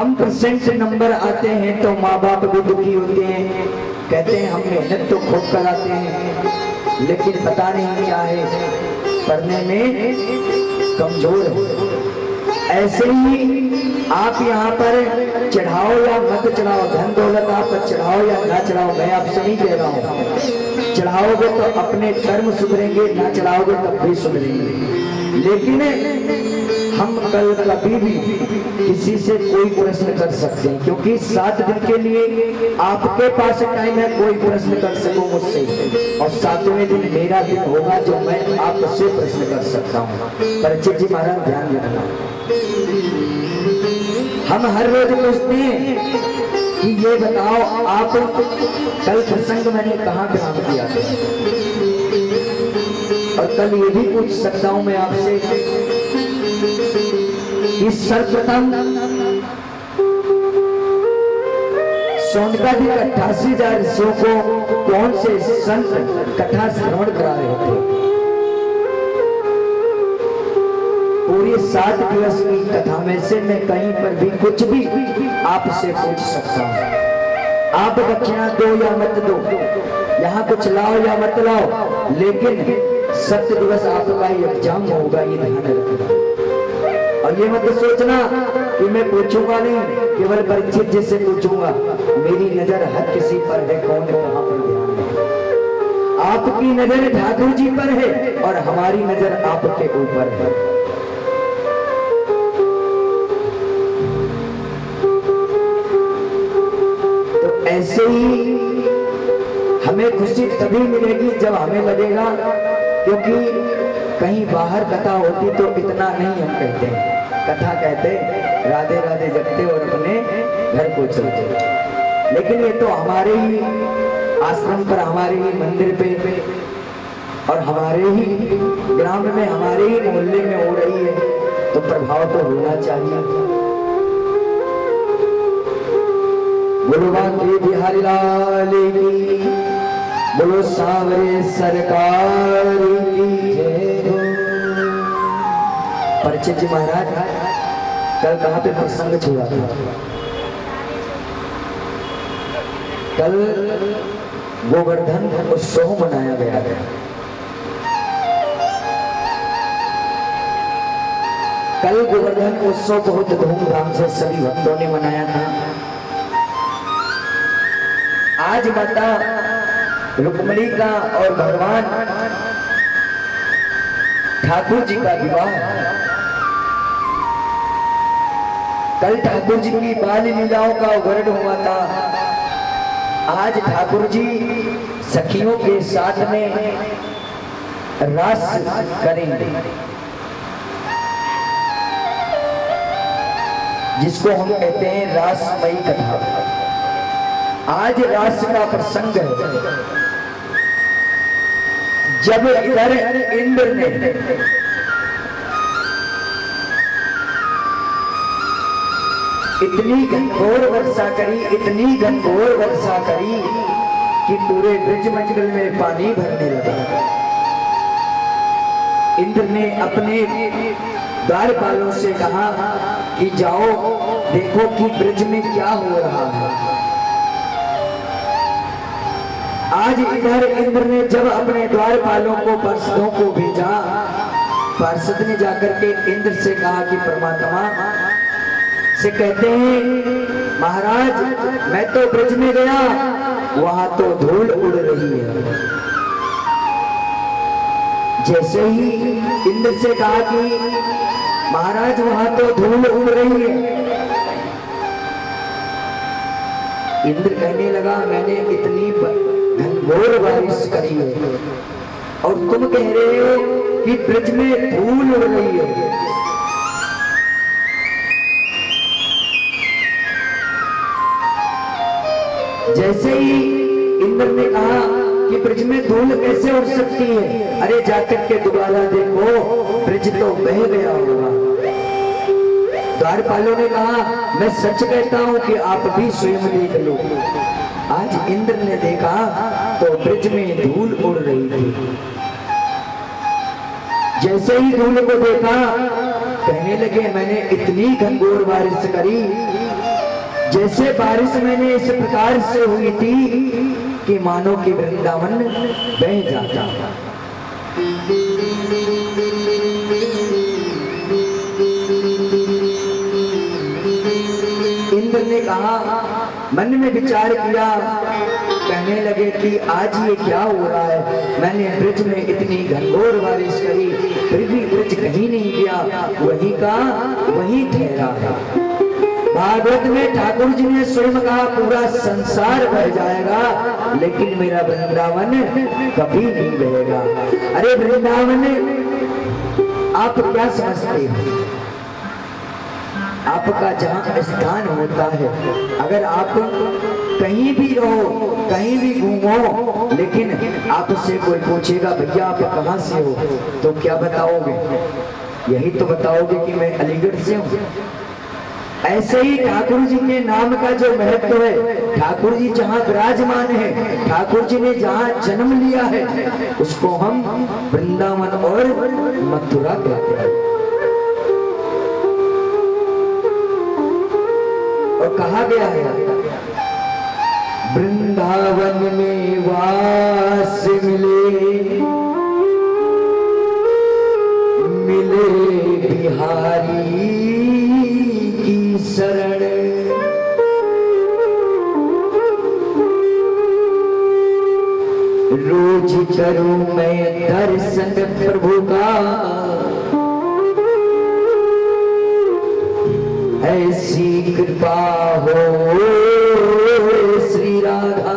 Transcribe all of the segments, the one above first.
हम percent number आते हैं तो माँ बाप भी दुखी होते हैं, कहते हैं हम मेहनत तो खूब कराते हैं लेकिन पता नहीं क्या है, पढ़ने में कमजोर है। ऐसे ही आप यहाँ पर चढ़ाओ या मत चढ़ाओ, धन दौलत आप चढ़ाओ या ना चढ़ाओ, मैं आपसे नहीं कह रहा हूँ। चढ़ाओगे तो अपने कर्म सुधरेंगे, ना चढ़ाओगे तब भी सुधरेंगे। लेकिन हम कल कभी भी किसी से कोई प्रश्न कर सकते हैं, क्योंकि 7 दिन के लिए आपके पास टाइम है, कोई प्रश्न कर सको मुझसे, और 7वें दिन मेरा दिन होगा जो मैं आपसे प्रश्न कर सकता हूँ। परिचित जी महाराज ध्यान रखना, हम हर रोज पूछते हैं कि ये बताओ आप कल प्रसंग मैंने कहाँ ग्रहण किया था, और कल ये भी पूछ सकता हूँ मैं आपसे कि सर्वप्रथम सोनकादि 88,000 ऋषियों को कौन से संत कथा श्रवण करा रहे थे। पूरी 7 दिवस की कथा में से मैं कहीं पर भी कुछ भी आपसे पूछ सकता हूँ। आप दक्षिणा दो या मत दो, यहाँ कुछ लाओ या मत लाओ, लेकिन 7 दिवस आपका एग्जाम होगा, ये ध्यान रखना। और ये मत सोचना कि मैं पूछूंगा नहीं, केवल परिचित जी से पूछूंगा। मेरी नजर हर किसी पर है, कौन कहां पर ध्यान है। आपकी नजर ठाकुर जी पर है और हमारी नजर आपके ऊपर है। तो ऐसे ही हमें खुशी तभी मिलेगी जब हमें लगेगा, क्योंकि कहीं बाहर कथा होती तो इतना नहीं हम कहते हैं, कथा कहते राधे राधे जगते और अपने घर को चलते। लेकिन ये तो हमारे ही आश्रम पर, हमारे ही मंदिर पे और हमारे ही ग्राम में, हमारे ही मोहल्ले में हो रही है, तो प्रभाव तो होना चाहिए। बोलो बांके बिहारी लाल की, बोलो सांवरे सरकार की जय हो। परिचित जी महाराज कल कहाँ पे प्रसंग छोड़ा था? कल गोवर्धन उत्सव मनाया गया था। कल गोवर्धन उत्सव बहुत धूमधाम से सभी भक्तों ने मनाया था। आज माता रुक्मिणी का और भगवान ठाकुर जी का विवाह। कल ठाकुर जी की बाल लीलाओं का वर्णन हुआ था। आज ठाकुर जी सखियों के साथ में रास करेंगे, जिसको हम कहते हैं रासमयी कथा। आज रास का प्रसंग है। जब इधर इंद्र ने इतनी घनघोर वर्षा करी, इतनी घनघोर वर्षा करी कि पूरे ब्रजमंडल में पानी भरने लगा। इंद्र ने अपने द्वारपालों से कहा कि जाओ देखो कि ब्रज में क्या हो रहा है। आज इधर इंद्र ने जब अपने द्वारपालों को, पार्षदों को भेजा, पार्षद ने जाकर के इंद्र से कहा कि परमात्मा से कहते हैं महाराज मैं तो ब्रज में गया, वहां तो धूल उड़ रही है। जैसे ही इंद्र से कहा कि महाराज वहां तो धूल उड़ रही है, इंद्र कहने लगा मैंने इतनी घनघोर बारिश करी है और तुम कह रहे हो कि ब्रज में धूल उड़ रही है। जैसे ही इंद्र ने कहा कि ब्रज में धूल कैसे उड़ सकती है, अरे जाकर के दोबारा देखो ब्रज तो बह गया होगा। द्वारपालों ने कहा मैं सच कहता हूं कि आप भी स्वयं देख लो। आज इंद्र ने देखा तो ब्रज में धूल उड़ रही थी। जैसे ही धूल को देखा कहने लगे मैंने इतनी घनघोर बारिश करी जैसे बारिश मैंने इस प्रकार से हुई थी कि मानो कि वृंदावन बह जाता। इंद्र ने कहा, मन में विचार किया, कहने लगे कि आज ये क्या हो रहा है। मैंने ब्रज में इतनी घनघोर बारिश करी, फिर भी ब्रज कहीं नहीं गया, वहीं का वहीं ठहरा है। भागवत में ठाकुर जी ने स्वयं कहा, पूरा संसार बह जाएगा लेकिन मेरा वृंदावन कभी नहीं बहेगा। अरे वृंदावन आप क्या समझते हो? आपका जहाँ स्थान होता है, अगर आप कहीं भी रहो, कहीं भी घूमो, लेकिन आपसे कोई पूछेगा भैया आप कहाँ से हो, तो क्या बताओगे? यही तो बताओगे कि मैं अलीगढ़ से हूँ। ऐसे ही ठाकुर जी के नाम का जो महत्व है, ठाकुर जी जहाँ विराजमान है, ठाकुर जी ने जहाँ जन्म लिया है, उसको हम वृंदावन और मथुरा कहते हैं। और कहा गया है, वृंदावन में वास मिले, मिले बिहारी की शरण, रोज करूं मैं दर्शन प्रभु का, ऐसी कृपा हो श्री राधा।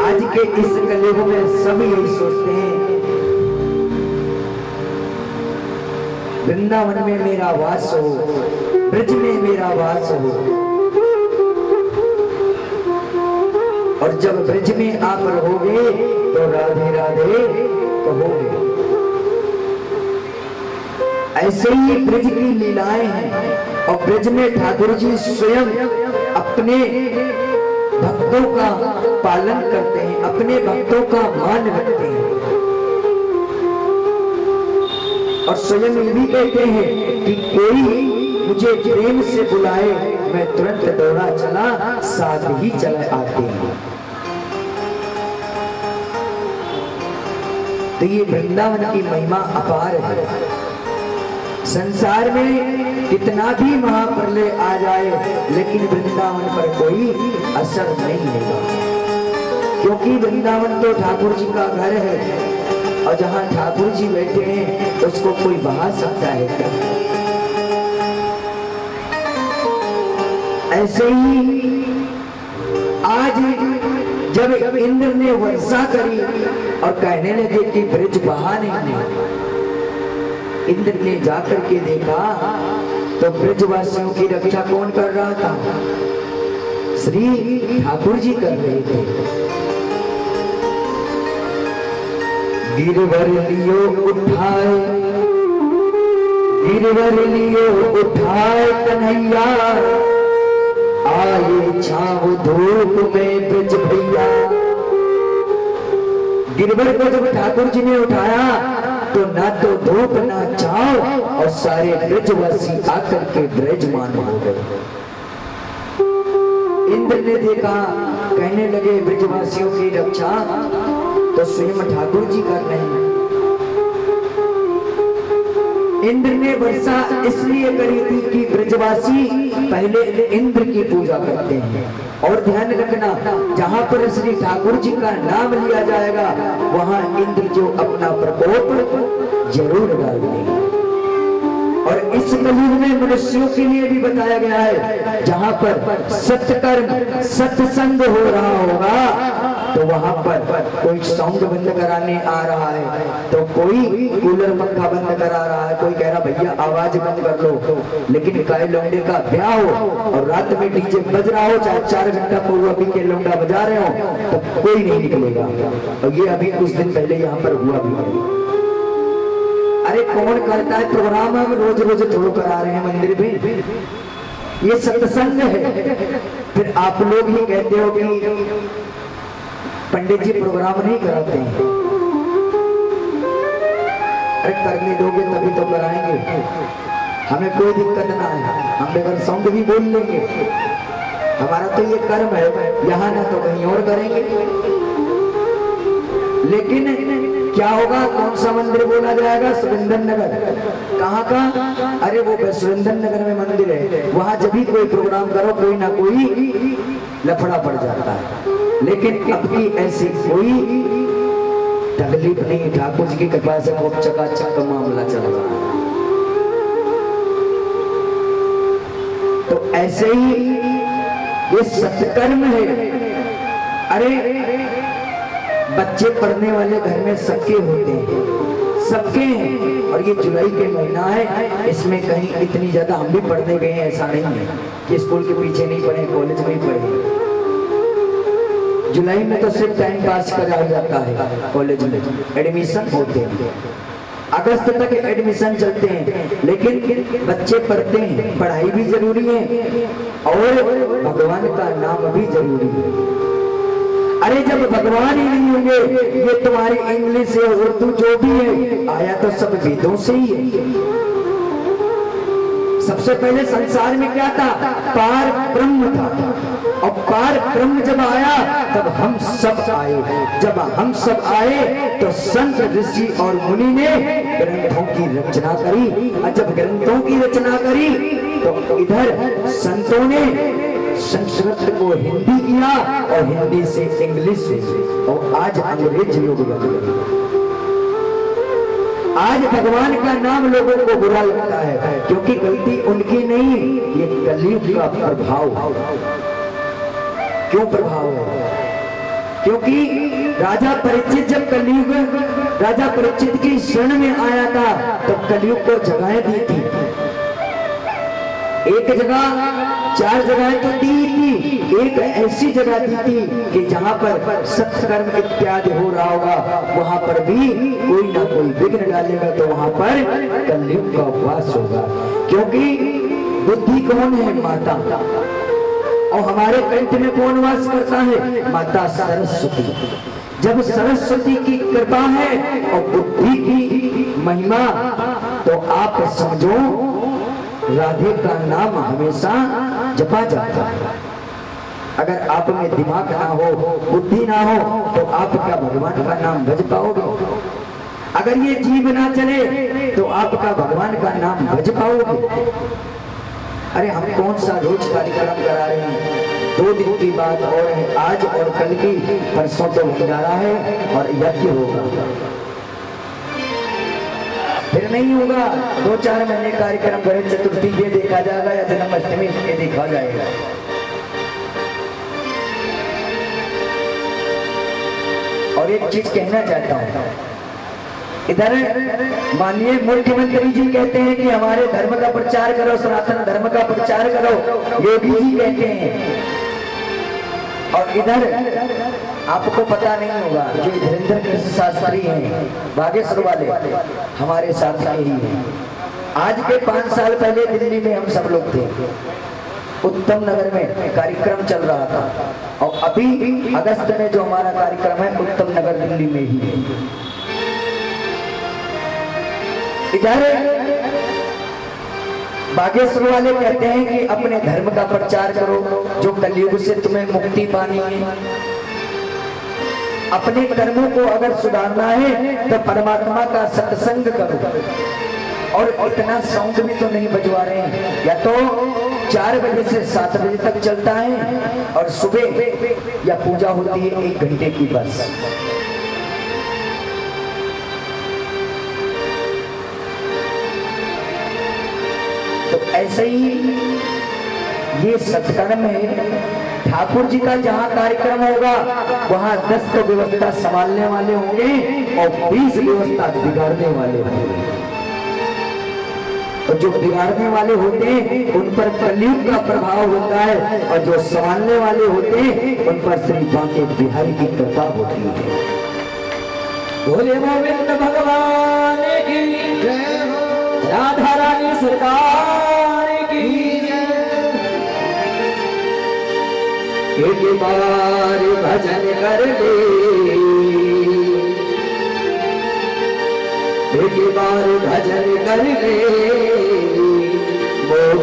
आज के इस कलयुग में सभी यही सोचते हैं, वृंदावन में मेरा वास हो, ब्रज में मेरा वास हो। और जब ब्रज में आप रहोगे तो राधे राधे कहोगे। ऐसे ही ब्रज की लीलाएं हैं, और ब्रज में ठाकुर जी स्वयं अपने भक्तों का पालन करते हैं, अपने भक्तों का मान रखते हैं, और स्वयं ये भी कहते हैं कि कोई मुझे प्रेम से बुलाए, मैं तुरंत दौड़ा चला, साथ ही चले आते हैं। तो ये वृंदावन की महिमा अपार है। संसार में कितना भी महाप्रलय आ जाए, लेकिन वृंदावन पर कोई असर नहीं होगा, क्योंकि वृंदावन तो ठाकुर जी का घर है, और जहाँ ठाकुर जी बैठे हैं उसको कोई बहा सकता है क्या? ऐसे ही आज जब इंद्र ने वर्षा करी और कहने लगे कि ब्रज बहा नहीं, इंद्र ने जाकर के देखा तो ब्रजवासियों की रक्षा कौन कर रहा था? श्री ठाकुर जी कर रहे थे। गिरवर लियो उठाए, गिरवर लियो उठाए कन्हैया, आए छाव धूप में ब्रज भैया। गिरवर को जब ठाकुर जी ने उठाया तो ना तो धूप ना छाव, और सारे ब्रजवासी आकर के ब्रजमान हो गए। इंद्र ने देखा, कहने लगे ब्रजवासियों की रक्षा तो स्वयं ठाकुर जी कर रहे हैं। इंद्र ने वर्षा इसलिए करी थी कि ब्रजवासी पहले इंद्र की पूजा करते हैं। और ध्यान रखना, जहां पर श्री ठाकुर जी का नाम लिया जाएगा वहां इंद्र जो अपना प्रकोप जरूर डाल देंगे। और इस कलयुग में मनुष्यों के लिए भी बताया गया है, जहां पर सत्कर्म सत्संग हो रहा होगा तो वहां पर कोई साउंड बंद कराने आ रहा है, तो कोई कूलर पंखा बंद करा रहा है, कोई कह रहा भैया आवाज बंद कर लो। लेकिन काय लौंडे का ब्याह हो और रात में डीजे बज रहा हो, चाहे 4 घंटा पूर्व पी के लौंडा बजा रहे हो, तो कोई नहीं निकलेगा। और ये अभी कुछ दिन पहले यहाँ पर हुआ भी है। अरे कौन करता है प्रोग्राम? हम रोज रोज थोड़ा करा रहे हैं मंदिर में, ये सत्संग है। फिर आप लोग ही कहते हो कि पंडित जी प्रोग्राम नहीं कराते हैं। अरे करने दोगे तभी तो कराएंगे। हमें कोई दिक्कत ना है, हम बगैर साउंड भी बोल लेंगे। हमारा तो ये कर्म है, यहाँ ना तो कहीं और करेंगे। लेकिन क्या होगा, कौन सा मंदिर बोला जाएगा? सुरेंद्र नगर। कहाँ का? अरे वो सुरेंद्र नगर में मंदिर है, वहां जब भी कोई प्रोग्राम करो कोई ना कोई लफड़ा पड़ जाता है। लेकिन अब की ऐसी कोई तकलीफ नहीं, ठाकुर जी की कृपा से खूब चकाचक का मामला चल रहा है। तो ऐसे ही ये सत्कर्म है। अरे बच्चे पढ़ने वाले घर में सबके होते हैं, सबके हैं। और ये जुलाई के महीना है, इसमें कहीं इतनी ज्यादा हम भी पढ़ने गए हैं ऐसा नहीं है कि स्कूल के पीछे नहीं पढ़े, कॉलेज में ही पढ़े। जुलाई में तो सिर्फ टाइम पास कराया जाता है, कॉलेज में एडमिशन होते हैं, अगस्त तक एडमिशन चलते हैं। लेकिन बच्चे पढ़ते हैं, पढ़ाई भी जरूरी है और भगवान का नाम भी जरूरी है। अरे जब भगवान ही नहीं होंगे, ये तुम्हारी इंग्लिश है, उर्दू जो भी है, आया तो सब वेदों से ही है। सबसे पहले संसार में क्या था? पार ब्रह्म था, और पार ब्रह्म जब आया तब हम सब आए। जब हम सब आए तो संत ऋषि और मुनि ने ग्रंथों की रचना करी, और जब ग्रंथों की रचना करी तो इधर संतों ने संस्कृत को हिंदी किया और हिंदी से इंग्लिश से, और आज अंग्रेज लोग बन गए। आज भगवान का नाम लोगों को बुरा लगता है, क्योंकि गलती उनकी नहीं, ये कलयुग का प्रभाव है। क्यों प्रभाव है? क्योंकि राजा परीक्षित जब कलयुग राजा परीक्षित की शरण में आया था तो कलयुग को जगह दी थी। एक जगह, 4 जगह तो दी थी, एक ऐसी जगह दी थी कि जहां पर सत्कर्म इत्यादि हो रहा होगा, वहां पर भी कोई ना कोई विघ्न डालेगा तो वहां पर कलयुग का वास होगा। क्योंकि बुद्धि कौन है? माता। और हमारे कंठ में कौन वास करता है? माता सरस्वती। जब सरस्वती की कृपा है और बुद्धि की महिमा, तो आप समझो राधे का नाम हमेशा जपा जाता है। अगर आप में दिमाग ना हो, बुद्धि ना हो, तो आप क्या भगवान का नाम भज पाओगे? अगर ये जीव ना चले तो आपका भगवान का नाम भज पाओगे? अरे हम कौन सा रोज कार्यक्रम करा रहे हैं? 2 दिन की बात और है, आज और कल की, परसों तो भंडारा है और यज्ञ होगा, फिर नहीं होगा। 2-4 महीने कार्यक्रम करें, चतुर्थी ये देखा जाएगा या जन्माष्टमी ये देखा जाएगा। और एक चीज कहना चाहता हूं, इधर माननीय मुख्यमंत्री जी कहते हैं कि हमारे धर्म का प्रचार करो, सनातन धर्म का प्रचार करो, योगी जी कहते हैं। और इधर आपको पता नहीं होगा, जो धीरेन्द्र कृष्ण शास्त्री हैं बागेश्वर वाले, हमारे साथ ही हैं। आज के 5 साल पहले दिल्ली में हम सब लोग थे, उत्तम नगर में कार्यक्रम चल रहा था, और अभी अगस्त में जो हमारा कार्यक्रम है उत्तम नगर दिल्ली में ही है। इधर बागेश्वर वाले कहते हैं कि अपने धर्म का प्रचार करो, जो कलयुग से तुम्हें मुक्ति पानी है। अपने कर्मों को अगर सुधारना है तो परमात्मा का सत्संग करो। और इतना साउंड भी तो नहीं बजवा रहे हैं, या तो 4 बजे से 7 बजे तक चलता है, और सुबह या पूजा होती है 1 घंटे की बस। तो ऐसे ही ये सत्कर्म है। ठाकुर जी का जहाँ कार्यक्रम होगा वहाँ 10 तो व्यवस्था संभालने वाले होंगे और 20 व्यवस्था बिगाड़ने वाले होंगे। और जो बिगाड़ने वाले होते हैं उन पर कलयुग का प्रभाव होता है, और जो संभालने वाले होते हैं उन पर श्री बांके बिहारी की कृपा होती है। भोले गोविंद भगवान की जय हो, राधा रानी सरकार की जय। एक बार भजन कर ले, एक बार भजन कर ले, वो